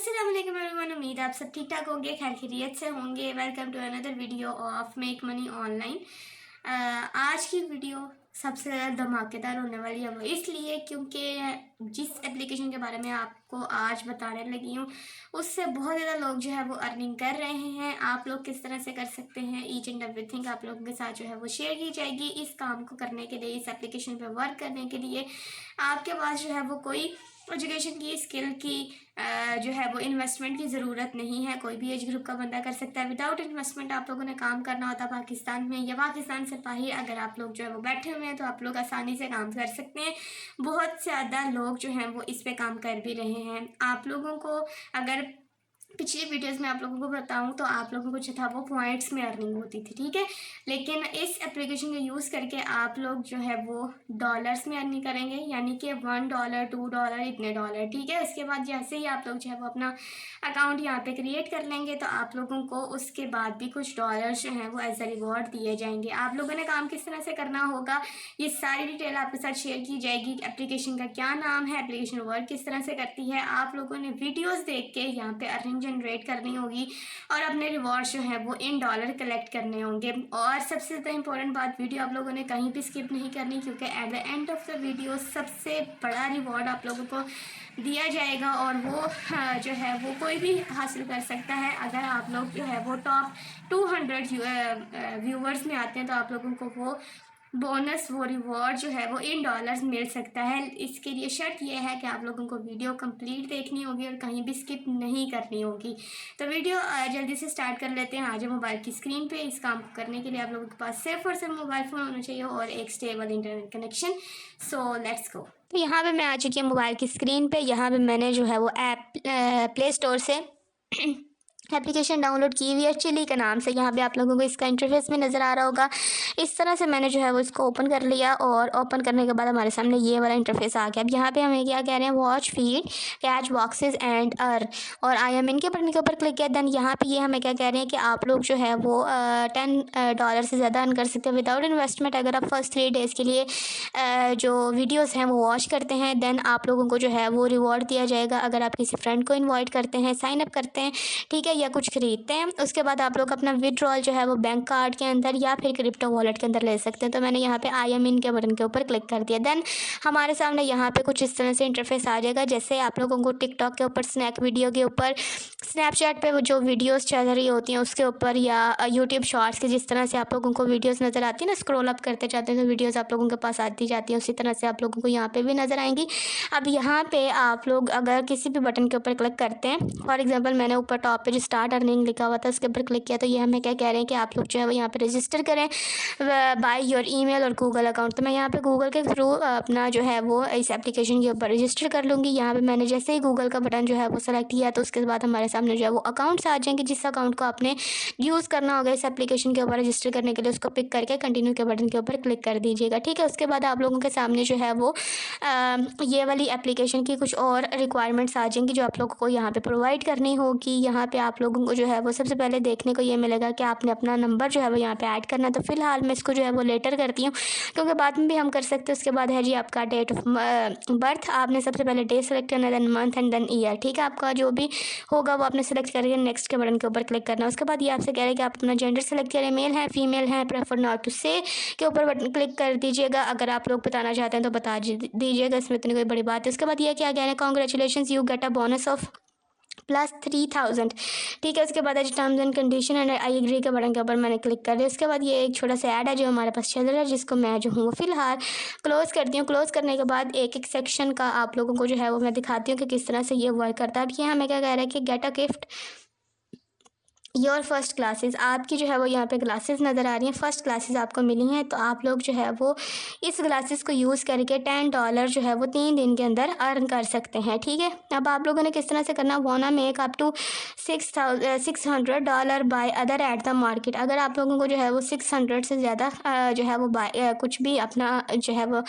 अस्सलाम वालेकुम एवरीवन। उम्मीद आप सब ठीक ठाक होंगे, खैर खैरियत से होंगे। Welcome to another video of make money online. आज की वीडियो सबसे ज़्यादा धमाकेदार होने वाली है, वो इसलिए क्योंकि जिस एप्लीकेशन के बारे में आपको आज बताने लगी हूँ उससे बहुत ज़्यादा लोग जो है वो अर्निंग कर रहे हैं। आप लोग किस तरह से कर सकते हैं, ईच एंड एवरीथिंग आप लोगों के साथ जो है वो शेयर की जाएगी। इस काम को करने के लिए, इस एप्लीकेशन पर वर्क करने के लिए आपके पास जो है वो कोई एजुकेशन की, स्किल की जो है वो इन्वेस्टमेंट की ज़रूरत नहीं है। कोई भी एज ग्रुप का बंदा कर सकता है। विदाउट इन्वेस्टमेंट आप लोगों ने काम करना होता है पाकिस्तान में, या पाकिस्तान से बाहर अगर आप लोग जो है वो बैठे हुए हैं तो आप लोग आसानी से काम कर सकते हैं। बहुत ज़्यादा लोग जो हैं वो इस पे काम कर भी रहे हैं। आप लोगों को अगर पिछली वीडियोस में आप लोगों को बताऊं तो आप लोगों को जो था वो पॉइंट्स में अर्निंग होती थी, ठीक है। लेकिन इस एप्लीकेशन को यूज़ करके आप लोग जो है वो डॉलर्स में अर्निंग करेंगे, यानी कि $1 $2 इतने डॉलर, ठीक है। उसके बाद जैसे ही आप लोग जो है वो अपना अकाउंट यहाँ पे क्रिएट कर लेंगे तो आप लोगों को उसके बाद भी कुछ डॉलर्स जो हैं वो एज अ रिवॉर्ड दिए जाएंगे। आप लोगों ने काम किस तरह से करना होगा ये सारी डिटेल आपके साथ शेयर की जाएगी। एप्लीकेशन का क्या नाम है, एप्लीकेशन वर्क किस तरह से करती है, आप लोगों ने वीडियोज़ देख के यहाँ पे अर्निंग जनरेट करनी होगी और अपने रिवॉर्ड जो है वो इन डॉलर कलेक्ट करने होंगे। और सबसे ज़्यादा इंपॉर्टेंट बात, वीडियो आप लोगों ने कहीं भी स्किप नहीं करनी, क्योंकि at the end of the video सबसे बड़ा रिवॉर्ड आप लोगों को दिया जाएगा और वो जो है वो कोई भी हासिल कर सकता है। अगर आप लोग जो है वो टॉप 200 व्यूवर्स में आते हैं तो आप लोगों को वो बोनस, वो रिवॉर्ड जो है वो इन डॉलर्स मिल सकता है। इसके लिए शर्त यह है कि आप लोगों को वीडियो कंप्लीट देखनी होगी और कहीं भी स्किप नहीं करनी होगी। तो वीडियो जल्दी से स्टार्ट कर लेते हैं। आज मोबाइल की स्क्रीन पे इस काम को करने के लिए आप लोगों के पास सिर्फ और सिर्फ मोबाइल फ़ोन होना चाहिए और एक stable internet connection. So let's go. तो यहाँ पे मैं आ चुकी हूँ मोबाइल की स्क्रीन पे। यहाँ पे मैंने जो है वो ऐप प्ले स्टोर से एप्लीकेशन डाउनलोड की हुई है, चिली के नाम से। यहाँ पे आप लोगों को इसका इंटरफेस भी नज़र आ रहा होगा। इस तरह से मैंने जो है वो इसको ओपन कर लिया और ओपन करने के बाद हमारे सामने ये वाला इंटरफेस आ गया। अब यहाँ पे हमें क्या कह रहे हैं, watch feed, catch boxes and earn, और आई एम इनके बटन के ऊपर क्लिक किया। देन यहाँ पे ये हमें क्या कह रहे हैं कि आप लोग जो है वो $10 से ज़्यादा अर्न कर सकते हैं विदाउट इन्वेस्टमेंट। अगर आप फर्स्ट 3 डेज़ के लिए जो वीडियोज़ हैं वो वॉच करते हैं, देन आप लोगों को जो है वो रिवॉर्ड दिया जाएगा। अगर आप किसी फ्रेंड को इन्वाइट करते हैं, साइन अप करते हैं, ठीक है, या कुछ खरीदते हैं, उसके बाद आप लोग अपना विड्रॉल जो है वो बैंक कार्ड के अंदर या फिर क्रिप्टो वॉलेट के अंदर ले सकते हैं। तो मैंने यहाँ पे आई एम इन के बटन के ऊपर क्लिक कर दिया। देन हमारे सामने यहाँ पे कुछ इस तरह से इंटरफेस आ जाएगा। जैसे आप लोगों को टिकटॉक के ऊपर, स्नैक वीडियो के ऊपर, स्नैपचैट पे वो जो वीडियोस चल रही होती हैं उसके ऊपर, या यूट्यूब शॉर्ट्स के जिस तरह से आप लोगों को वीडियोस नज़र आती है ना, स्क्रॉल अप करते जाते हैं तो वीडियोस आप लोगों के पास आती जाती हैं, उसी तरह से आप लोगों को यहाँ पे भी नज़र आएंगी। अब यहाँ पे आप लोग अगर किसी भी बटन के ऊपर क्लिक करते हैं, फॉर एग्जांपल मैंने ऊपर टॉप पे जो स्टार्ट अर्निंग लिखा हुआ था उसके ऊपर क्लिक किया, तो ये हमें क्या कह रहे हैं कि आप लोग जो है वो यहाँ पे रजिस्टर करें बाय योर ईमेल और गूगल अकाउंट। तो मैं यहाँ पे गूगल के थ्रू अपना जो है वो इस एप्लीकेशन के ऊपर रजिस्टर कर लूँगी। यहाँ पे मैंने जैसे ही गूगल का बटन जो है वो सेलेक्ट किया तो उसके बाद हमारे सामने जो है वो अकाउंट्स आ जाएंगे। जिस अकाउंट को आपने यूज़ करना होगा इस एप्लीकेशन के ऊपर रजिस्टर करने के लिए, उसको पिक करके कंटिन्यू के बटन के ऊपर क्लिक कर दीजिएगा, ठीक है। उसके बाद आप लोगों के सामने जो है वो ये वाली एप्लीकेशन की कुछ और रिक्वायरमेंट्स आ जाएंगी जो आप लोगों को यहाँ पे प्रोवाइड करनी होगी। यहाँ पे आप लोगों को जो है वो सबसे पहले देखने को ये मिलेगा कि आपने अपना नंबर जो है वो यहाँ पे ऐड करना है। तो फिलहाल मैं इसको जो है वो लेटर करती हूँ, क्योंकि बाद में भी हम कर सकते हैं। उसके बाद है जी आपका डेट ऑफ बर्थ। आपने सबसे पहले डे सेलेक्ट करना है, then month and then year, ठीक है। आपका जो भी होगा वो आपने सेलेक्ट करके नेक्स्ट के बटन के ऊपर क्लिक करना है। उसके बाद ये आपसे कह रहे हैं कि आप अपना जेंडर सेलेक्ट करें, मेल है फीमेल है, प्रेफर नॉट टू से के ऊपर बटन क्लिक कर दीजिएगा। अगर आप लोग बताना चाहते हैं तो बता दीजिएगा, इसमें इतनी कोई बड़ी बात है। उसके बाद ये क्या कह रहे हैं, congratulation you get a bonus of +3000, ठीक है। उसके बाद है terms and condition and I agree के बटन के ऊपर मैंने क्लिक कर दिया। उसके बाद ये एक छोटा सा ऐड है जो हमारे पास चल रहा है, जिसको मैं जो हूँ फिलहाल क्लोज़ करती हूँ। क्लोज़ करने के बाद एक एक सेक्शन का आप लोगों को जो है वो मैं दिखाती हूँ कि किस तरह से ये वर्क करता है। अब ये हमें क्या कह रहा है कि get a gift your first classes, आपकी जो है वो यहाँ पे क्लासेस नज़र आ रही हैं, फर्स्ट क्लासेस आपको मिली हैं। तो आप लोग जो है वो इस क्लासेस को यूज़ करके $10 जो है वो 3 दिन के अंदर अर्न कर सकते हैं, ठीक है। अब आप लोगों ने किस तरह से करना, wanna make up to $600 buy other at the market. अगर आप लोगों को जो है वो 600 से ज़्यादा जो है वो बाय कुछ भी अपना जो है वो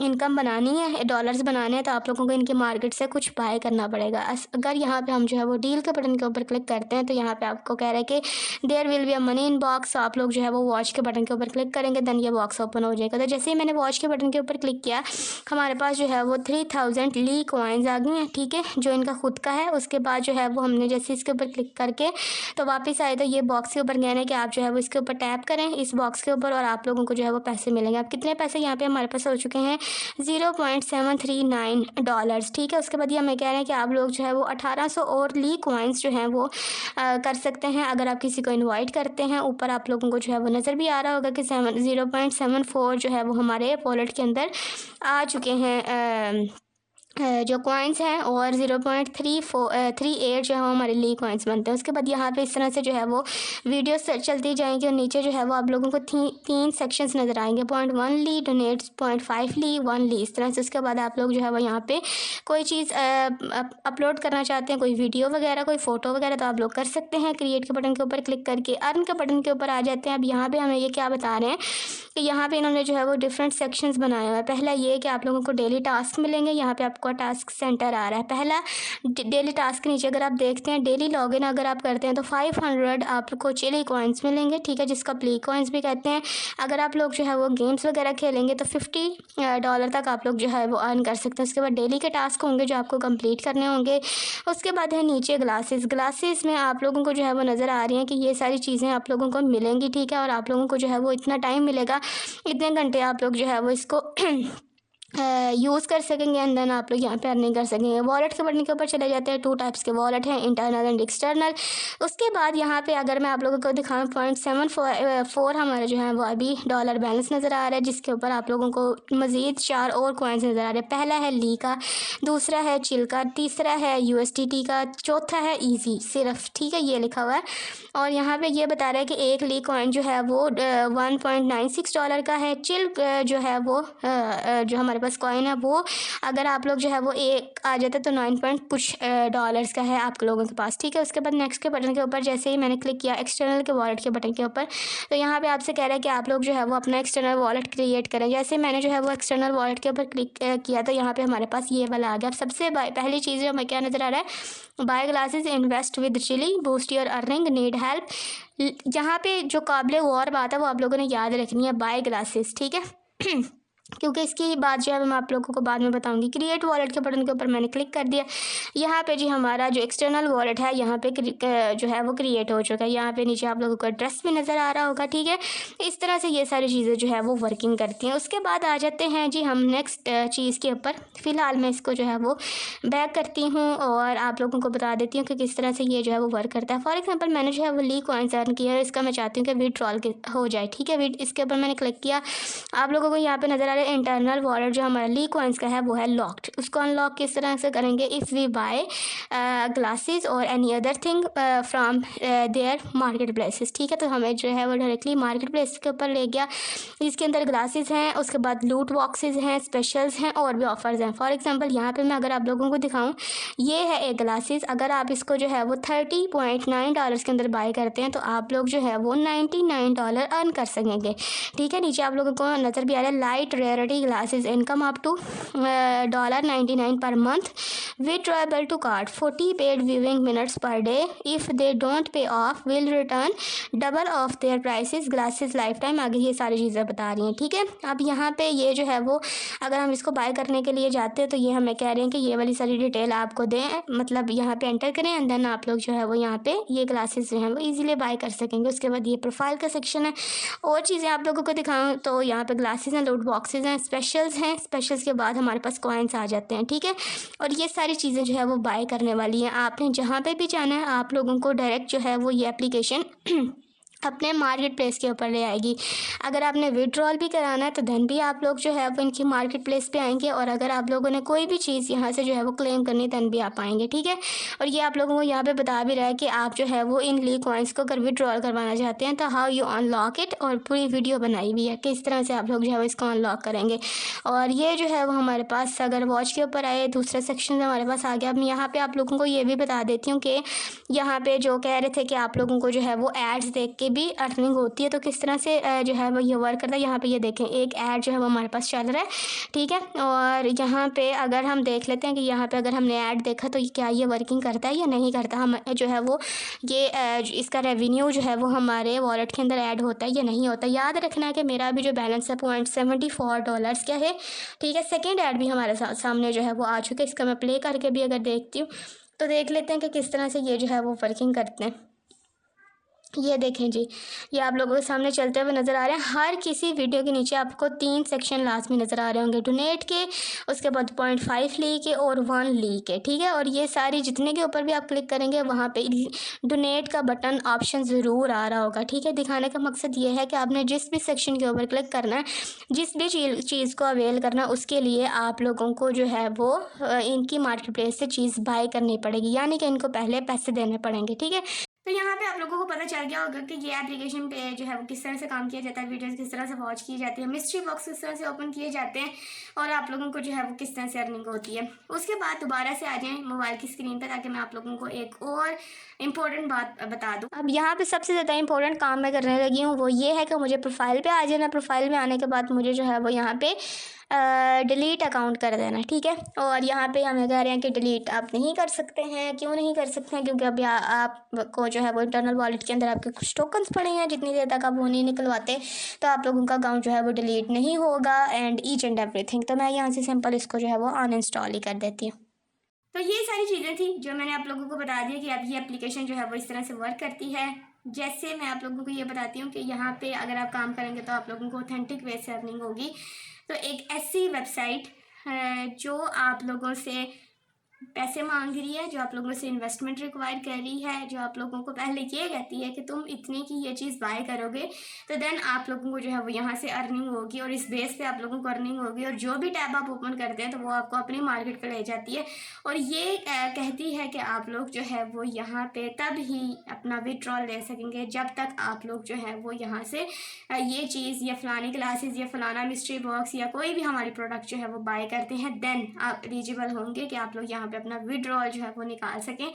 इनकम बनानी है, डॉलर्स बनाने हैं, तो आप लोगों को इनकी मार्केट से कुछ बाय करना पड़ेगा। अगर यहाँ पर हम जो है वो डील के बटन के ऊपर क्लिक करते हैं तो यहाँ पे आपको कह रहा है कि there will be a money in box. आप लोग जो है वो वॉच के बटन के ऊपर क्लिक करेंगे, देन ये बॉक्स ओपन हो जाएगा। तो जैसे ही मैंने वॉच के बटन के ऊपर क्लिक किया, हमारे पास जो है वो 3000 ली कॉइन्स आ गई हैं, ठीक है, जो इनका खुद का है। उसके बाद जो है वो हमने जैसे इसके ऊपर क्लिक करके तो वापस आए, तो ये बॉक्स के ऊपर कहना है कि आप जो है वो इसके ऊपर टैप करें, इस बॉक्स के ऊपर, और आप लोगों को जो है वो पैसे मिलेंगे। अब कितने पैसे यहाँ पे हमारे पास हो चुके हैं, $0.739, ठीक है। उसके बाद ये हमें कह रहे हैं कि आप लोग जो है वो 1800 और ली कॉइन्स जो हैं वो कर सकते हैं अगर आप किसी को इनवाइट करते हैं। ऊपर आप लोगों को जो है वो नज़र भी आ रहा होगा कि 0.74 जो है वो हमारे वॉलेट के अंदर आ चुके हैं जो कॉइन्स हैं, और 0.38 जो है वो हमारे लिए कॉइन्स बनते हैं। उसके बाद यहाँ पे इस तरह से जो है वो वीडियोस चलती जाएंगी, और नीचे जो है वो आप लोगों को तीन सेक्शंस नज़र आएंगे, 0.1 ली, डोनेट्स 0.5 ली, 1 ली, इस तरह से। उसके बाद आप लोग जो है वो यहाँ पे कोई चीज़ अपलोड करना चाहते हैं, कोई वीडियो वगैरह, कोई फ़ोटो वगैरह, तो आप लोग कर सकते हैं। क्रिएट के बटन के ऊपर क्लिक करके अर्न के बटन के ऊपर आ जाते हैं। अब यहाँ पर हमें ये क्या बता रहे हैं कि यहाँ पे इन्होंने जो है वो डिफरेंट सेक्शंस बनाए हुए हैं। पहला ये कि आप लोगों को डेली टास्क मिलेंगे, यहाँ पे आपको टास्क सेंटर आ रहा है। पहला डेली टास्क के नीचे अगर आप देखते हैं, डेली लॉगिन अगर आप करते हैं तो 500 आपको चिली कॉइन्स मिलेंगे, ठीक है, जिसका प्ले कॉइन्स भी कहते हैं। अगर आप लोग जो है वो गेम्स वगैरह खेलेंगे तो $50 तक आप लोग जो है वो अर्न कर सकते हैं। उसके बाद डेली के टास्क होंगे जो आपको कंप्लीट करने होंगे। उसके बाद है नीचे ग्लासेस में आप लोगों को जो है वो नज़र आ रही हैं कि ये सारी चीज़ें आप लोगों को मिलेंगी, ठीक है, और आप लोगों को जो है वो इतना टाइम मिलेगा, इतने घंटे आप लोग जो है वो इसको यूज़ कर सकेंगे, एंड देन आप लोग यहाँ पे अर्निंग कर सकेंगे। वॉलेट के बटन के ऊपर चले जाते हैं। 2 टाइप्स के वॉलेट हैं, इंटरनल एंड एक्सटर्नल। उसके बाद यहाँ पे अगर मैं आप लोगों को दिखाऊँ 0.74 हमारा जो है वो अभी डॉलर बैलेंस नज़र आ रहा है, जिसके ऊपर आप लोगों को मज़ीद 4 और कॉइन्स नज़र आ रहे हैं। पहला है ली का, दूसरा है चिल का, तीसरा है USDT का, चौथा है ईजी सिर्फ, ठीक है, ये लिखा हुआ है। और यहाँ पे ये बता रहा है कि एक ली कॉइन जो है वो $1.96 का है। चिल जो है वो जो हमारे पास कॉइन है वो अगर आप लोग जो है वो एक आ जाता है तो 9 पॉइंट कुछ डॉलर्स का है आप लोगों के पास, ठीक है। उसके बाद नेक्स्ट के बटन के ऊपर जैसे ही मैंने क्लिक किया एक्सटर्नल के वॉलेट के बटन के ऊपर, तो यहाँ पे आपसे कह रहा है कि आप लोग जो है वो अपना एक्सटर्नल वॉलेट क्रिएट करें। जैसे मैंने जो है वो एक्सटर्नल वॉलेट के ऊपर क्लिक किया तो यहाँ पे हमारे पास ये वाला आ गया। अब सबसे पहली चीज़ जो हमें क्या नज़र आ रहा है, buy glasses, invest with chili, boost your earning, need help. जहाँ पे जो काबिल गौर बात है वो आप लोगों ने याद रखनी है, बाय ग्लासेस, ठीक है क्योंकि इसकी बात जो है मैं आप लोगों को बाद में बताऊंगी। क्रिएट वॉलेट के बटन के ऊपर मैंने क्लिक कर दिया। यहाँ पे जी हमारा जो एक्सटर्नल वॉलेट है यहाँ पे जो है वो क्रिएट हो चुका है। यहाँ पे नीचे आप लोगों को एड्रेस भी नज़र आ रहा होगा, ठीक है। इस तरह से ये सारी चीज़ें जो है वो वर्किंग करती हैं। उसके बाद आ जाते हैं जी हम नेक्स्ट चीज़ के ऊपर। फ़िलहाल मैं इसको जो है वो बैक करती हूँ और आप लोगों को बता देती हूँ कि किस तरह से ये जो है वो वर्क करता है। फॉर एग्जाम्पल मैंने जो है वो ली कॉइन्स अर्न किया है, इसका मैं चाहती हूँ कि विड्रॉल हो जाए, ठीक है। इसके ऊपर मैंने क्लिक किया, आप लोगों को यहाँ पे नज़र आ रहा है इंटरनल वॉलेट जो हमारा ली कॉइन्स का है वो है लॉक्ड। उसको अनलॉक किस तरह से करेंगे, इफ़ वी बाय ग्लासेस और any other thing from their market places, ठीक है। तो हमें जो है वो डायरेक्टली मार्केट प्लेस के ऊपर ले गया, इसके अंदर ग्लासेस हैं, उसके बाद लूट बॉक्सेस हैं, स्पेशल्स हैं और भी ऑफर्स हैं। फॉर एग्जांपल यहाँ पे मैं अगर आप लोगों को दिखाऊँ, ये है एक ग्लासेस, अगर आप इसको जो है वो $30.9 के अंदर बाय करते हैं तो आप लोग जो है वो $99 अर्न कर सकेंगे, ठीक है। नीचे आप लोगों को नज़र भी आ रहा है light rarity glasses, income up to $99 per month, withdrawable to card, 40 paid viewing minutes per day, if they don't pay off will return double of their prices, glasses lifetime. आगे ये सारी चीज़ें बता रही हैं, ठीक है। अब यहाँ पे ये जो है वो अगर हम इसको बाय करने के लिए जाते हैं तो ये हमें कह रहे हैं कि ये वाली सारी डिटेल आपको दें, मतलब यहाँ पे एंटर करें एंड देन आप लोग जो है वो यहाँ पे ये ग्लासेस जो हैं वो ईजिली बाय कर सकेंगे। उसके बाद ये प्रोफाइल का सेक्शन है। और चीज़ें आप लोगों को दिखाऊँ तो यहाँ पे ग्लासेस हैं, लूट बॉक्सेस हैं, स्पेशल्स हैं, स्पेशल्स के बाद हमारे पास कॉइन्स आ जाते हैं, ठीक है। और ये सारी चीज़ें जो है वो बाय करने वाली हैं। आपने जहाँ पे भी जाना है आप लोगों को डायरेक्ट जो है वो ये एप्लीकेशन अपने मार्केट प्लेस के ऊपर ले आएगी। अगर आपने विड्रॉल भी कराना है तो धन भी आप लोग जो है वो इनकी मार्केट प्लेस पे आएंगे, और अगर आप लोगों ने कोई भी चीज़ यहाँ से जो है वो क्लेम करनी धन भी आप आएंगे, ठीक है। और ये आप लोगों को यहाँ पे बता भी रहा है कि आप जो है वो इन ली कॉइन्स को अगर विड्रॉल करवाना चाहते हैं तो हाउ यू अनलॉक इट, और पूरी वीडियो बनाई हुई है किस तरह से आप लोग जो है वो इसको अनलॉक करेंगे। और ये जो है वो हमारे पास अगर वॉच के ऊपर आए दूसरा सेक्शन हमारे पास आ गया। अब यहाँ पर आप लोगों को ये भी बता देती हूँ कि यहाँ पर जो कह रहे थे कि आप लोगों को जो है वो एड्स देख के भी अर्निंग होती है। तो किस तरह से जो है वो ये वर्क करता है, यहाँ पे ये देखें एक ऐड जो है वो हमारे पास चल रहा है, ठीक है। और यहाँ पे अगर हम देख लेते हैं कि यहाँ पे अगर हमने ऐड देखा तो क्या ये वर्किंग करता है या नहीं करता, हम जो है वो ये इसका रेवेन्यू जो है वो हमारे वॉलेट के अंदर ऐड होता है या नहीं होता। याद रखना है कि मेरा अभी जो बैलेंस है $0.74 क्या है, ठीक है। सेकेंड ऐड भी हमारे सामने जो है वो आ चुके हैं। इसका मैं प्ले करके भी अगर देखती हूँ तो देख लेते हैं कि किस तरह से ये जो है वो वर्किंग करते हैं। ये देखें जी, ये आप लोगों के सामने चलते हुए नज़र आ रहे हैं। हर किसी वीडियो के नीचे आपको 3 सेक्शन लाजमी नज़र आ रहे होंगे, डोनेट के, उसके बाद 0.5 ली के और 1 ली के, ठीक है। और ये सारी जितने के ऊपर भी आप क्लिक करेंगे वहाँ पे डोनेट का बटन ऑप्शन ज़रूर आ रहा होगा, ठीक है। दिखाने का मकसद ये है कि आपने जिस भी सेक्शन के ऊपर क्लिक करना है, जिस भी चीज़ को अवेल करना है, उसके लिए आप लोगों को जो है वो इनकी मार्केट प्लेस से चीज़ बाय करनी पड़ेगी, यानी कि इनको पहले पैसे देने पड़ेंगे, ठीक है। तो यहाँ पे आप लोगों को पता चल गया होगा कि ये एप्लीकेशन पे जो है वो किस तरह से काम किया जाता है, वीडियोस किस तरह से वॉच की जाती है, मिस्ट्री बॉक्स किस तरह से ओपन किए जाते हैं और आप लोगों को जो है वो किस तरह से अर्निंग होती है। उसके बाद दोबारा से आ जाएं मोबाइल की स्क्रीन पर, ताकि मैं आप लोगों को एक और इम्पोर्टेंट बात बता दूँ। अब यहाँ पे सबसे ज़्यादा इंपॉर्टेंट काम मैं करने लगी हूँ वो ये है कि मुझे प्रोफाइल पे आ जाना। प्रोफाइल में आने के बाद मुझे जो है वो यहाँ पे डिलीट अकाउंट कर देना, ठीक है। और यहाँ पे हमें कह रहे हैं कि डिलीट आप नहीं कर सकते हैं। क्यों नहीं कर सकते हैं? क्योंकि अभी आपको जो है वो इंटरनल वॉलेट के अंदर आपके कुछ टोकन्स पड़े हैं, जितनी देर तक आप वो नहीं निकलवाते तो आप लोगों का अकाउंट जो है वो डिलीट नहीं होगा एंड ईच एंड एवरीथिंग। तो मैं यहाँ से सिंपल इसको जो है वो अनइंस्टॉल ही कर देती हूँ। तो ये सारी चीज़ें थी जो मैंने आप लोगों को बता दी कि अब ये एप्लीकेशन जो है वो इस तरह से वर्क करती है। जैसे मैं आप लोगों को ये बताती हूँ कि यहाँ पे अगर आप काम करेंगे तो आप लोगों को ऑथेंटिक वे से अर्निंग होगी। तो एक ऐसी वेबसाइट है जो आप लोगों से पैसे मांग रही है, जो आप लोगों से इन्वेस्टमेंट रिक्वायर कर रही है, जो आप लोगों को पहले ये कहती है कि तुम इतने की ये चीज़ बाय करोगे तो देन आप लोगों को जो है वो यहाँ से अर्निंग होगी और इस बेस पे आप लोगों को अर्निंग होगी। और जो भी टैब आप ओपन करते हैं तो वो आपको अपनी मार्केट पे ले जाती है और ये कहती है कि आप लोग जो है वो यहाँ पे तब ही अपना विड्रॉल ले सकेंगे जब तक आप लोग जो है वो यहाँ से ये चीज़ या फलानी क्लासेस या फलाना मिस्ट्री बॉक्स या कोई भी हमारी प्रोडक्ट जो है वो बाय करते हैं, देन आप एलिजिबल होंगे कि आप लोग यहाँ पे अपना विड्रॉल जो है वो निकाल सकें।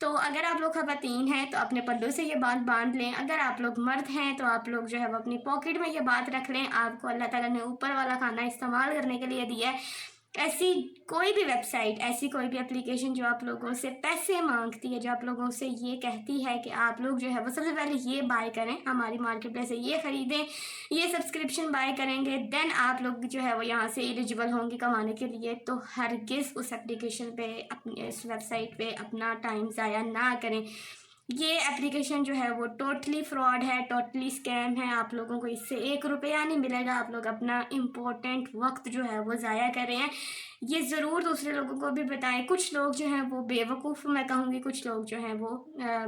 तो अगर आप लोग खवातीन हैं तो अपने पल्लू से ये बात बांध लें, अगर आप लोग मर्द हैं तो आप लोग जो है वो अपनी पॉकेट में ये बात रख लें। आपको अल्लाह ताला ने ऊपर वाला खाना इस्तेमाल करने के लिए दिया है। ऐसी कोई भी वेबसाइट, ऐसी कोई भी एप्लीकेशन जो आप लोगों से पैसे मांगती है, जो आप लोगों से ये कहती है कि आप लोग जो है वो सबसे पहले ये बाय करें, हमारी मार्केट प्लेस से ये ख़रीदें, ये सब्सक्रिप्शन बाय करेंगे, देन आप लोग जो है वो यहाँ से एलिजिबल होंगे कमाने के लिए। तो हरगिज़ उस एप्लीकेशन पे, अपनी इस वेबसाइट पे अपना टाइम ज़ाया ना करें। ये एप्लीकेशन जो है वो टोटली फ्रॉड है, टोटली स्कैम है। आप लोगों को इससे 1 रुपया नहीं मिलेगा। आप लोग अपना इम्पोर्टेंट वक्त जो है वो ज़ाया कर रहे हैं। ये ज़रूर दूसरे लोगों को भी बताएं। कुछ लोग जो हैं वो बेवकूफ़ मैं कहूँगी, कुछ लोग जो हैं वो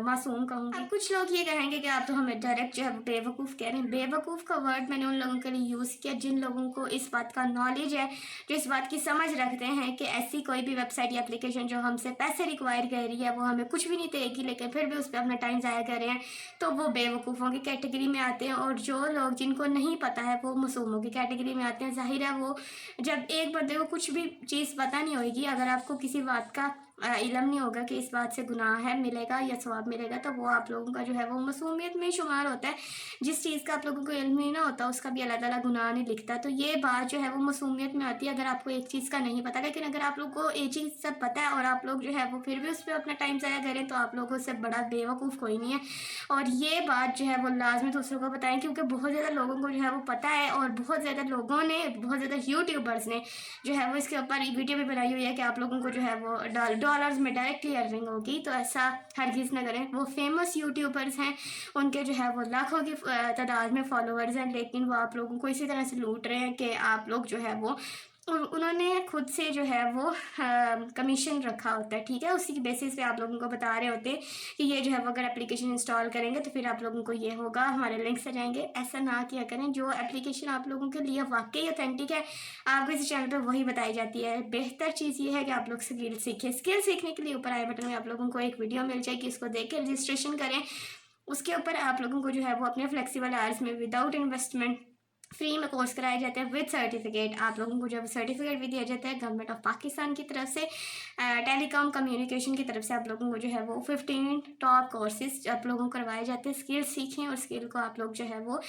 मासूम कहूँगी। अब कुछ लोग ये कहेंगे कि आप तो हमें डायरेक्ट जो है वो बेवकूफ़ कह रहे हैं। बेवकूफ़ का वर्ड मैंने उन लोगों के लिए यूज़ किया जिन लोगों को इस बात का नॉलेज है, जो इस बात की समझ रखते हैं कि ऐसी कोई भी वेबसाइट या एप्लीकेशन जो हमसे पैसे रिक्वायर कर रही है वो हमें कुछ भी नहीं देगी, लेकिन फिर भी उस पर अपना टाइम ज़ाया कर रहे हैं, तो वो बेवकूफ़ों की कैटेगरी में आते हैं। और जो लोग जिनको नहीं पता है वो मासूमों की कैटेगरी में आते हैं। ज़ाहिर है वो जब एक बंदे को कुछ भी चीज़ पता नहीं होगी, अगर आपको किसी बात का इल्म नहीं होगा कि इस बात से गुनाह है मिलेगा या सवाब मिलेगा, तो वो आप लोगों का जो है वो मासूमियत में शुमार होता है। जिस चीज़ का आप लोगों को इल्म नहीं ना होता उसका भी अल्लाह ताला गुनाह नहीं लिखता। तो ये बात जो है वो मासूमियत में आती है अगर आपको एक चीज़ का नहीं पता। लेकिन अगर आप लोग को एक चीज़ सब पता है और आप लोग जो है वो फिर भी उस पर अपना टाइम ज़ाया करें, तो आप लोगों से बड़ा बेवकूफ़ कोई नहीं है। और ये बात जो है वो लाजमी दूसरों को बताएं, क्योंकि बहुत ज़्यादा लोगों को जो है वो पता है और बहुत ज़्यादा लोगों ने, बहुत ज़्यादा यूट्यूबर्स ने जो है वो इसके ऊपर वीडियो भी बनाई हुई है कि आप लोगों को जो है वो डॉलर्स में डायरेक्टली अर्निंग होगी। तो ऐसा हरगिज़ ना करें। वो फेमस यूट्यूबर्स हैं, उनके जो है वो लाखों की तादाद में फॉलोअर्स हैं, लेकिन वो आप लोगों को इसी तरह से लूट रहे हैं कि आप लोग जो है वो उन्होंने खुद से जो है वो कमीशन रखा होता है, ठीक है। उसी की बेसिस पे आप लोगों को बता रहे होते हैं कि ये जो है वो अगर एप्लीकेशन इंस्टॉल करेंगे तो फिर आप लोगों को ये होगा, हमारे लिंक्स आ जाएंगे। ऐसा ना किया करें। जो एप्लीकेशन आप लोगों के लिए वाकई ऑथेंटिक है आपको इस चैनल पर वही बताई जाती है। बेहतर चीज़ ये है कि आप लोग स्किल सीखें। स्किल सीखने के लिए ऊपर आई बटन में आप लोगों को एक वीडियो मिल जाएगी, इसको देख के रजिस्ट्रेशन करें। उसके ऊपर आप लोगों को जो है वो अपने फ्लेक्सिबल आवर्स में विदाउट इन्वेस्टमेंट फ्री में कोर्स कराए जाते हैं विद सर्टिफिकेट। आप लोगों को जब सर्टिफिकेट भी दिया जाता है गवर्नमेंट ऑफ पाकिस्तान की तरफ से, टेलीकॉम कम्युनिकेशन की तरफ से आप लोगों को जो है वो 15 टॉप कोर्सेज आप लोगों को करवाए जाते हैं। स्किल सीखें और स्किल को आप लोग जो है वो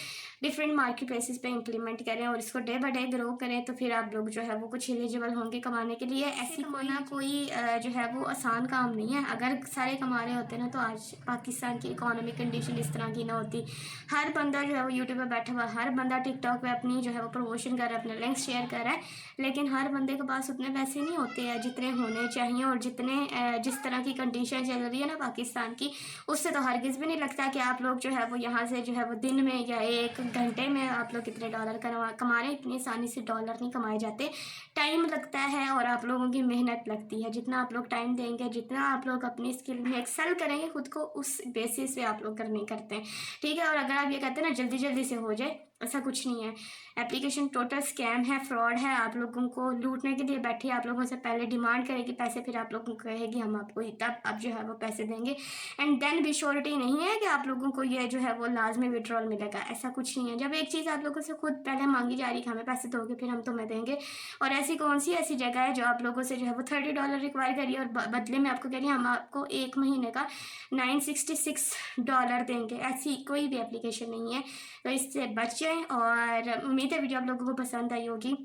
डिफरेंट मार्केट प्लेसेस पे इम्प्लीमेंट करें और इसको डे बाई डे ग्रो करें, तो फिर आप लोग जो है वो कुछ एलिजिबल होंगे कमाने के लिए। ऐसी कोई जो है वो आसान काम नहीं है। अगर सारे कमा रहे होते ना तो आज पाकिस्तान की इकोनॉमिक कंडीशन इस तरह की ना होती। हर बंदा जो है वो यूट्यूब पे बैठा हुआ, हर बंदा टिकटॉक पे अपनी जो है वो प्रमोशन कर रहा है, अपने लिंक्स शेयर कर रहा है, लेकिन हर बंदे के पास उतने पैसे नहीं होते हैं जितने होने चाहिए। और जितने जिस तरह की कंडीशन चल रही है ना पाकिस्तान की, उससे तो हरगिज़ भी नहीं लगता कि आप लोग जो है वो यहाँ से जो है वो दिन में या एक घंटे में आप लोग कितने डॉलर कमा रहे हैं। इतनी आसानी से डॉलर नहीं कमाए जाते, टाइम लगता है और आप लोगों की मेहनत लगती है। जितना आप लोग टाइम देंगे, जितना आप लोग अपनी स्किल में एक्सेल करेंगे खुद को, उस बेसिस पे आप लोग करते हैं, ठीक है। और अगर आप ये कहते हैं ना जल्दी जल्दी से हो जाए, ऐसा कुछ नहीं है। एप्लीकेशन टोटल स्कैम है, फ्रॉड है, आप लोगों को लूटने के लिए बैठी है। आप लोगों से पहले डिमांड करेगी पैसे, फिर आप लोगों को कहेगी हम आपको तब अब जो है वो पैसे देंगे। एंड देन भी श्योरिटी नहीं है कि आप लोगों को ये जो है वो लाजमी विड्रॉल मिलेगा, ऐसा कुछ नहीं है। जब एक चीज़ आप लोगों से खुद पहले मांगी जा रही है कि हमें पैसे दोगे फिर हम तुम्हें देंगे, और ऐसी कौन सी ऐसी जगह है जो आप लोगों से जो है वो $30 रिक्वायर करिए और बदले में आपको कह रही है हम आपको एक महीने का $966 देंगे। ऐसी कोई भी एप्लीकेशन नहीं है, तो इससे बचें। और उम्मीद है वीडियो आप लोगों को पसंद आई होगी।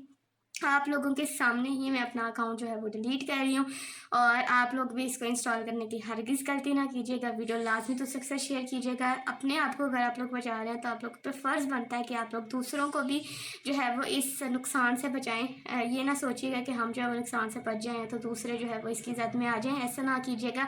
आप लोगों के सामने ही मैं अपना अकाउंट जो है वो डिलीट कर रही हूँ, और आप लोग भी इसको इंस्टॉल करने की हरगिज़ गलती ना कीजिएगा। वीडियो लाजमी तो सक्सेस शेयर कीजिएगा। अपने आप को अगर आप लोग बचा रहे हैं तो आप लोग पे फ़र्ज़ बनता है कि आप लोग दूसरों को भी जो है वो इस नुकसान से बचाएं। ये ना सोचिएगा कि हम जो है वो नुकसान से बच जाएँ तो दूसरे जो है वो इसकी जद में आ जाएँ, ऐसा ना कीजिएगा।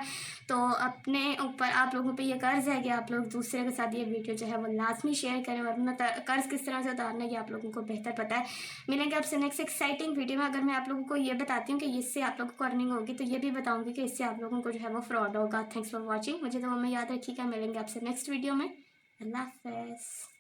तो अपने ऊपर आप लोगों पे ये कर्ज़ है कि आप लोग दूसरे के साथ ये वीडियो जो है वो लाजमी शेयर करें, और अपना कर्ज़ किस तरह से उतारना है कि आप लोगों को बेहतर पता है। मिलेंगे आपसे नेक्स्ट एक्साइटिंग वीडियो में। अगर मैं आप लोगों को ये बताती हूँ कि इससे आप लोगों को अर्निंग होगी, तो ये भी बताऊँगी कि इससे आप लोगों को जो है वो फ्रॉड होगा। Thanks for watching. मुझे तो में याद रखिएगा। मिलेंगे आपसे नेक्स्ट वीडियो में। अल्लाह हाफ़िज़।